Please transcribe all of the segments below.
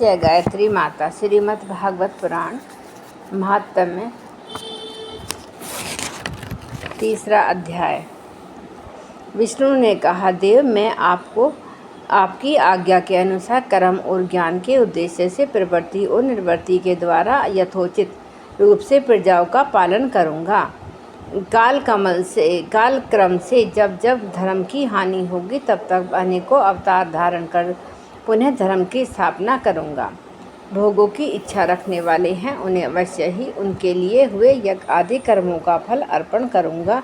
जय गायत्री माता। श्रीमद् भागवत पुराण महात्म्य, तीसरा अध्याय। विष्णु ने कहा, देव, मैं आपको आपकी आज्ञा के अनुसार कर्म और ज्ञान के उद्देश्य से प्रवृत्ति और निवृत्ति के द्वारा यथोचित रूप से प्रजाओं का पालन करूँगा। कालक्रम से जब जब धर्म की हानि होगी तब तक अनेकों अवतार धारण कर पुनः धर्म की स्थापना करूँगा। भोगों की इच्छा रखने वाले हैं उन्हें अवश्य ही उनके लिए हुए यज्ञ आदि कर्मों का फल अर्पण करूँगा,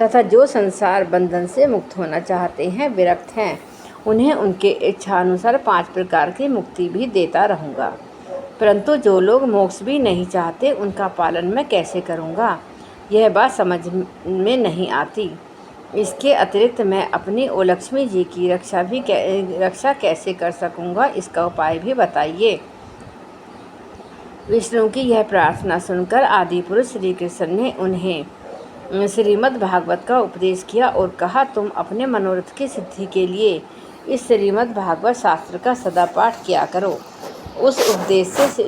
तथा जो संसार बंधन से मुक्त होना चाहते हैं, विरक्त हैं, उन्हें उनके इच्छानुसार 5 प्रकार की मुक्ति भी देता रहूँगा। परंतु जो लोग मोक्ष भी नहीं चाहते, उनका पालन मैं कैसे करूँगा, यह बात समझ में नहीं आती। इसके अतिरिक्त मैं अपनी और लक्ष्मी जी की रक्षा कैसे कर सकूँगा, इसका उपाय भी बताइए। विष्णु की यह प्रार्थना सुनकर आदि पुरुष श्री कृष्ण ने उन्हें श्रीमद् भागवत का उपदेश किया और कहा, तुम अपने मनोरथ की सिद्धि के लिए इस श्रीमद् भागवत शास्त्र का सदा पाठ किया करो। उस उपदेश से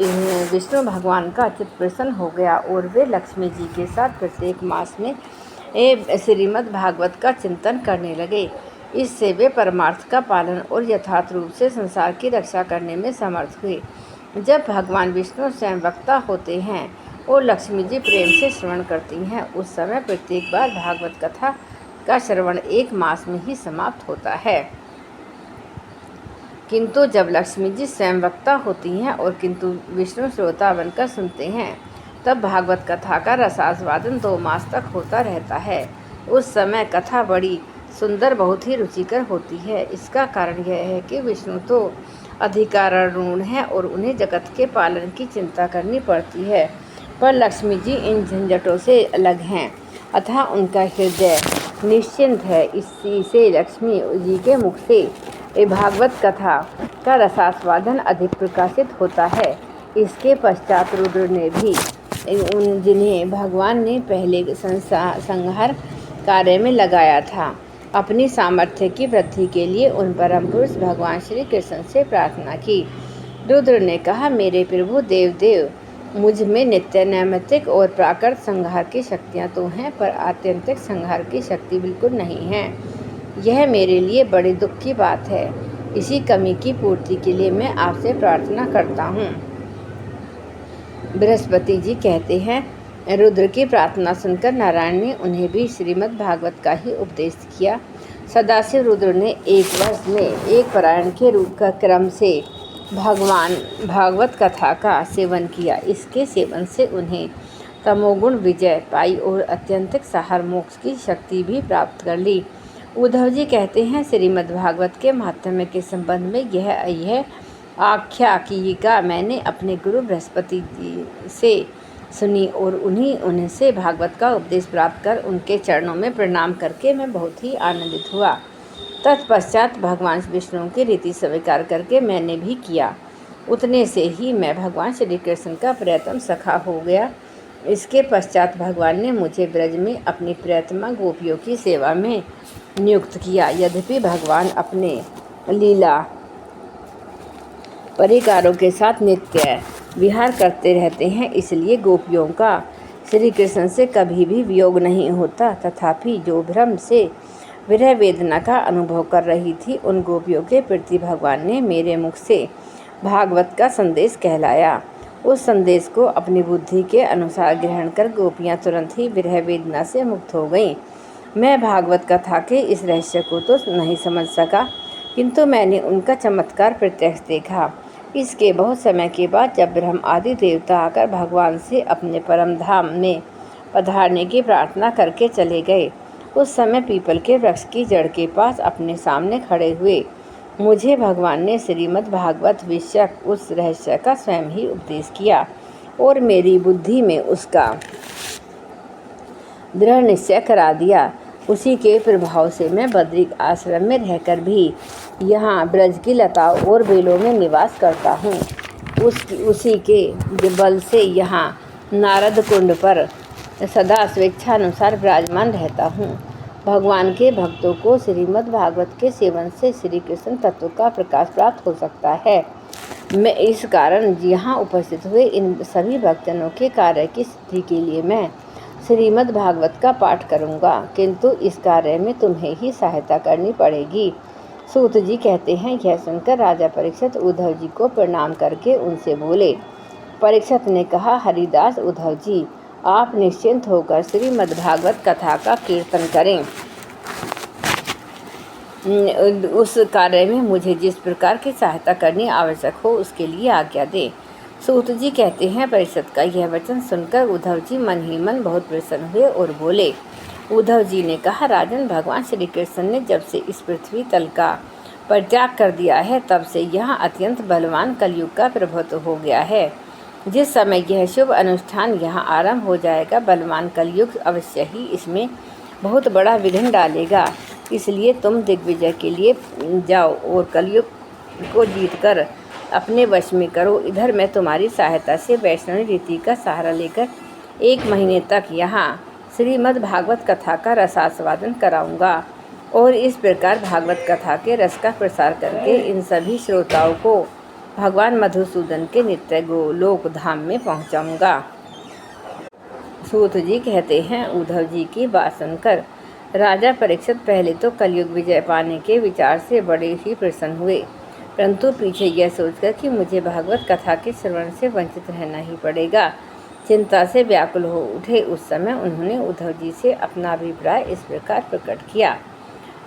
विष्णु भगवान का चित्त प्रसन्न हो गया और वे लक्ष्मी जी के साथ प्रत्येक मास में श्रीमद् भागवत का चिंतन करने लगे। इससे वे परमार्थ का पालन और यथार्थ रूप से संसार की रक्षा करने में समर्थ हुए। जब भगवान विष्णु स्वयं वक्ता होते हैं और लक्ष्मी जी प्रेम से श्रवण करती हैं, उस समय प्रत्येक बार भागवत कथा का श्रवण 1 मास में ही समाप्त होता है। किंतु जब लक्ष्मी जी स्वयं वक्ता होती हैं और किंतु विष्णु श्रोता बनकर सुनते हैं, तब भागवत कथा का रसास्वादन 2 मास तक होता रहता है। उस समय कथा बड़ी सुंदर, बहुत ही रुचिकर होती है। इसका कारण यह है कि विष्णु तो अधिकारारूढ़ हैं और उन्हें जगत के पालन की चिंता करनी पड़ती है, पर लक्ष्मी जी इन झंझटों से अलग हैं, अतः उनका हृदय निश्चिंत है। इसी से लक्ष्मी जी के मुख से भागवत कथा का रसास्वादन अधिक प्रकाशित होता है। इसके पश्चात रुद्र ने भी जिन्हें भगवान ने पहले संहार कार्य में लगाया था, अपनी सामर्थ्य की वृद्धि के लिए उन परम पुरुष भगवान श्री कृष्ण से प्रार्थना की। रुद्र ने कहा, मेरे प्रभु देव, मुझ में नित्य नैमित्तिक और प्राकृत संहार की शक्तियाँ तो हैं, पर आत्यंतिक संहार की शक्ति बिल्कुल नहीं है। यह मेरे लिए बड़े दुख की बात है। इसी कमी की पूर्ति के लिए मैं आपसे प्रार्थना करता हूँ। बृहस्पति जी कहते हैं, रुद्र की प्रार्थना सुनकर नारायण ने उन्हें भी श्रीमद् भागवत का ही उपदेश किया। सदाशिव रुद्र ने 1 वर्ष में 1 पारायण के रूप का क्रम से भगवान भागवत कथा का सेवन किया। इसके सेवन से उन्हें तमोगुण विजय पाई और अत्यंतिक साहर मोक्ष की शक्ति भी प्राप्त कर ली। उद्धव जी कहते हैं, श्रीमद् भागवत के महात्म्य के संबंध में यह आख्यायिका मैंने अपने गुरु बृहस्पति जी से सुनी और उनसे भागवत का उपदेश प्राप्त कर उनके चरणों में प्रणाम करके मैं बहुत ही आनंदित हुआ। तत्पश्चात भगवान विष्णु की रीति स्वीकार करके मैंने भी किया। उतने से ही मैं भगवान श्री कृष्ण का प्रियतम सखा हो गया। इसके पश्चात भगवान ने मुझे ब्रज में अपनी प्रियतमा गोपियों की सेवा में नियुक्त किया। यद्यपि भगवान अपने लीला परिकारों के साथ नित्य विहार करते रहते हैं, इसलिए गोपियों का श्री कृष्ण से कभी भी वियोग नहीं होता। तथापि जो भ्रम से विरह वेदना का अनुभव कर रही थी, उन गोपियों के प्रति भगवान ने मेरे मुख से भागवत का संदेश कहलाया। उस संदेश को अपनी बुद्धि के अनुसार ग्रहण कर गोपियाँ तुरंत ही विरह वेदना से मुक्त हो गईं। मैं भागवत कथा के इस रहस्य को तो नहीं समझ सका, किंतु मैंने उनका चमत्कार प्रत्यक्ष देखा। इसके बहुत समय के बाद जब ब्रह्म आदि देवता आकर भगवान से अपने परम धाम में पधारने की प्रार्थना करके चले गए, उस समय पीपल के वृक्ष की जड़ के पास अपने सामने खड़े हुए मुझे भगवान ने श्रीमद् भागवत विषयक उस रहस्य का स्वयं ही उपदेश किया और मेरी बुद्धि में उसका दृढ़ निश्चय करा दिया। उसी के प्रभाव से मैं बद्रिक आश्रम में रहकर भी यहाँ ब्रज की लताओं और बेलों में निवास करता हूँ। उसी के बल से यहाँ नारद कुंड पर सदा स्वेच्छानुसार विराजमान रहता हूँ। भगवान के भक्तों को श्रीमद् भागवत के सेवन से श्री कृष्ण तत्व का प्रकाश प्राप्त हो सकता है। मैं इस कारण यहाँ उपस्थित हुए इन सभी भक्तजनों के कार्य की सिद्धि के लिए मैं श्रीमद् भागवत का पाठ करूँगा, किंतु इस कार्य में तुम्हें ही सहायता करनी पड़ेगी। सूत जी कहते हैं, यह सुनकर राजा परीक्षित उद्धव जी को प्रणाम करके उनसे बोले। परीक्षित ने कहा, हरिदास उद्धव जी, आप निश्चिंत होकर श्रीमद् भागवत कथा का कीर्तन करें। उस कार्य में मुझे जिस प्रकार की सहायता करनी आवश्यक हो उसके लिए आज्ञा दे। सूत जी कहते हैं, परीक्षित का यह वचन सुनकर उद्धव जी मन ही मन बहुत प्रसन्न हुए और बोले। उद्धव जी ने कहा, राजन, भगवान श्री कृष्ण ने जब से इस पृथ्वी तल का परित्याग कर दिया है तब से यहाँ अत्यंत बलवान कलयुग का प्रभुत्व हो गया है। जिस समय यह शुभ अनुष्ठान यहाँ आरंभ हो जाएगा, बलवान कलयुग अवश्य ही इसमें बहुत बड़ा विघ्न डालेगा। इसलिए तुम दिग्विजय के लिए जाओ और कलयुग को जीतकर अपने वश में करो। इधर मैं तुम्हारी सहायता से वैष्णवी रीति का सहारा लेकर 1 महीने तक यहाँ श्रीमद् भागवत कथा का रसास्वादन कराऊंगा और इस प्रकार भागवत कथा के रस का प्रसार करके इन सभी श्रोताओं को भगवान मधुसूदन के नित्य गोलोक धाम में पहुँचाऊँगा। सूत जी कहते हैं, उद्धव जी की बात सुनकर राजा परीक्षित पहले तो कलयुग विजय पाने के विचार से बड़े ही प्रसन्न हुए, परंतु पीछे यह सोचकर कि मुझे भागवत कथा के श्रवण से वंचित रहना ही पड़ेगा, चिंता से व्याकुल हो उठे। उस समय उन्होंने उद्धव जी से अपना अभिप्राय इस प्रकार प्रकट किया।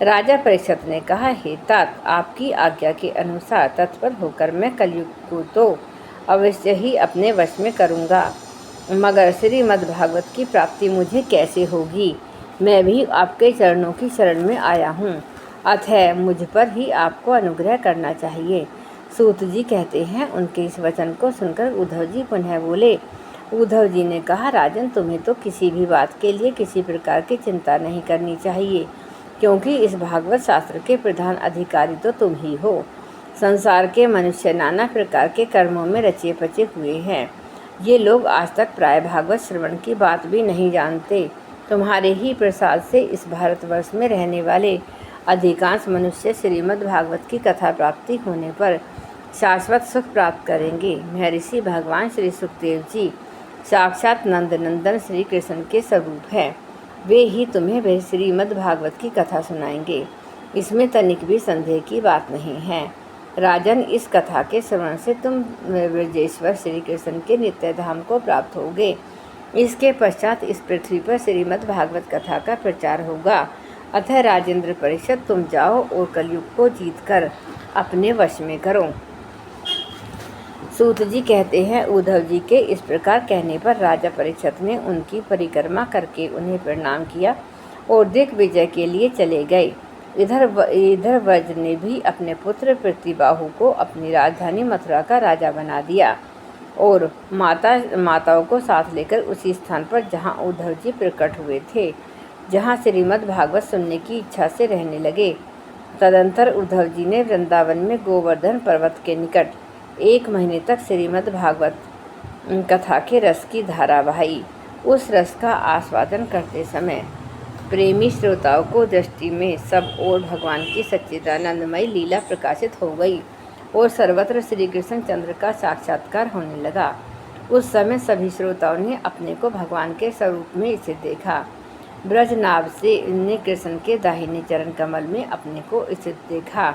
राजा परीक्षित ने कहा, हे तात, आपकी आज्ञा के अनुसार तत्पर होकर मैं कलयुग को तो अवश्य ही अपने वश में करूँगा, मगर श्रीमद् भागवत की प्राप्ति मुझे कैसे होगी? मैं भी आपके चरणों की शरण में आया हूँ, अतः मुझ पर ही आपको अनुग्रह करना चाहिए। सूत जी कहते हैं, उनके इस वचन को सुनकर उद्धव जी पुनः बोले। उद्धव जी ने कहा, राजन, तुम्हें तो किसी भी बात के लिए किसी प्रकार की चिंता नहीं करनी चाहिए, क्योंकि इस भागवत शास्त्र के प्रधान अधिकारी तो तुम ही हो। संसार के मनुष्य नाना प्रकार के कर्मों में रचे पचे हुए हैं। ये लोग आज तक प्राय भागवत श्रवण की बात भी नहीं जानते। तुम्हारे ही प्रसाद से इस भारतवर्ष में रहने वाले अधिकांश मनुष्य श्रीमद् भागवत की कथा प्राप्ति होने पर शाश्वत सुख प्राप्त करेंगे। महर्षि भगवान श्री सुखदेव जी साक्षात नंदनंदन श्री कृष्ण के स्वरूप हैं। वे ही तुम्हें वह श्रीमद् भागवत की कथा सुनाएंगे, इसमें तनिक भी संदेह की बात नहीं है। राजन, इस कथा के श्रवण से तुम ब्रजेश्वर श्री कृष्ण के नित्य धाम को प्राप्त होगे। इसके पश्चात इस पृथ्वी पर श्रीमद् भागवत कथा का प्रचार होगा। अतः राजेंद्र परीक्षित, तुम जाओ और कलयुग को जीतकर अपने वश में करो। सूत जी कहते हैं, उद्धव जी के इस प्रकार कहने पर राजा परीक्षित ने उनकी परिक्रमा करके उन्हें प्रणाम किया और दिग्विजय के लिए चले गए। इधर वज्र ने भी अपने पुत्र प्रतिबाहु को अपनी राजधानी मथुरा का राजा बना दिया और माताओं को साथ लेकर उसी स्थान पर जहाँ उद्धव जी प्रकट हुए थे, जहाँ श्रीमद् भागवत सुनने की इच्छा से रहने लगे। तदंतर उद्धव जी ने वृंदावन में गोवर्धन पर्वत के निकट 1 महीने तक श्रीमद् भागवत कथा के रस की धारा बहाई। उस रस का आस्वादन करते समय प्रेमी श्रोताओं को दृष्टि में सब ओर भगवान की सच्चिदानंदमयी लीला प्रकाशित हो गई और सर्वत्र श्री कृष्ण चंद्र का साक्षात्कार होने लगा। उस समय सभी श्रोताओं ने अपने को भगवान के स्वरूप में स्थित देखा। ब्रजनाभ से ने कृष्ण के दाहिने चरण कमल में अपने को स्थित देखा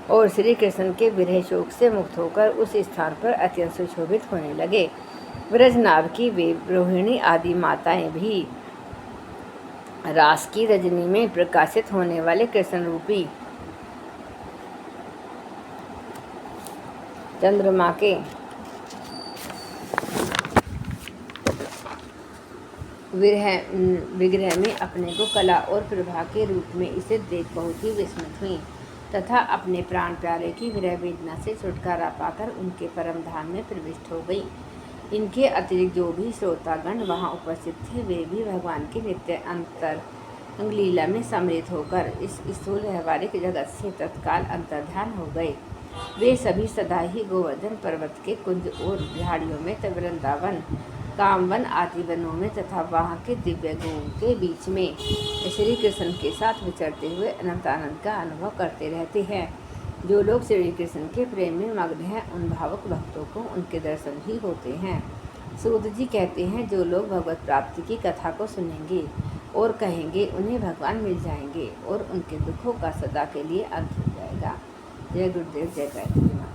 और श्री कृष्ण के विरह शोक से मुक्त होकर उस स्थान पर अत्यंत सुशोभित होने लगे। ब्रजनाभ की वे रोहिणी आदि माताएं भी रास की रजनी में प्रकाशित होने वाले कृष्ण रूपी चंद्रमा के विग्रह में अपने को कला और प्रभा के रूप में इसे देख बहुत ही विस्मित हुई तथा अपने प्राण प्यारे की विरह वेदना से छुटकारा पाकर उनके परम धाम में प्रविष्ट हो गई। इनके अतिरिक्त जो भी श्रोतागण वहाँ उपस्थित थे, वे भी भगवान के नित्य अंतर लीला में सम्मिलित होकर इस स्थूल व्यवहारिक जगत से तत्काल अंतर्ध्यान हो गए। वे सभी सदा ही गोवर्धन पर्वत के कुंज और झाड़ियों में वृंदावन, कामवन आदि वनों में तथा वहाँ के दिव्य गौओं के बीच में श्री कृष्ण के साथ विचरते हुए अनंत आनंद का अनुभव करते रहते हैं। जो लोग श्री कृष्ण के प्रेम में मग्न हैं उन भावुक भक्तों को उनके दर्शन भी होते हैं। सूत जी कहते हैं, जो लोग भगवत प्राप्ति की कथा को सुनेंगे और कहेंगे उन्हें भगवान मिल जाएंगे और उनके दुखों का सदा के लिए अंत हो जाएगा। जय गुरुदेव, जय गायत्री माँ।